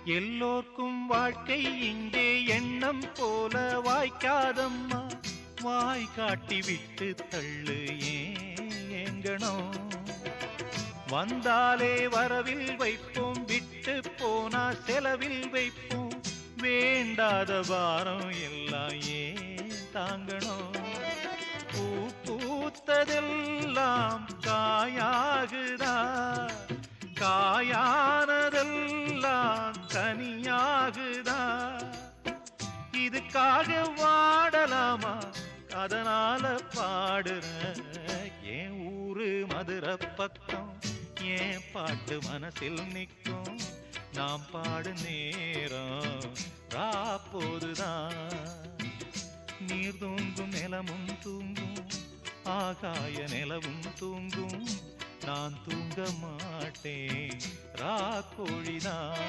எல்லோர்க்கும் வாழ்க்கை இங்கே எண்ணம் போல வாய்க்காதம்மா. வாய் காட்டி விட்டு தள்ளு ஏங்கணும். வந்தாலே வரவில் வைப்போம், விட்டு போனா செலவில் வைப்போம். வேண்டாத பாரம் எல்லாம் ஏன் தாங்கணும். பூ பூத்ததெல்லாம் காயாகுதா, காயானதெல்லாம் கனியாகுதா. இதுக்காக வாடலாமா, அதனால பாடுற. என் ஊரு மதுரை பக்கம், என் பாட்டு மனசில் நிற்கும். நாம் பாடு நேரம் ராப்போதுதான். நீர் தூங்கும் நிலமும் தூங்கும், ஆகாய நிலவும் தூங்கும். நான் தூங்க மாட்டேன், ராக்கோழிதான்.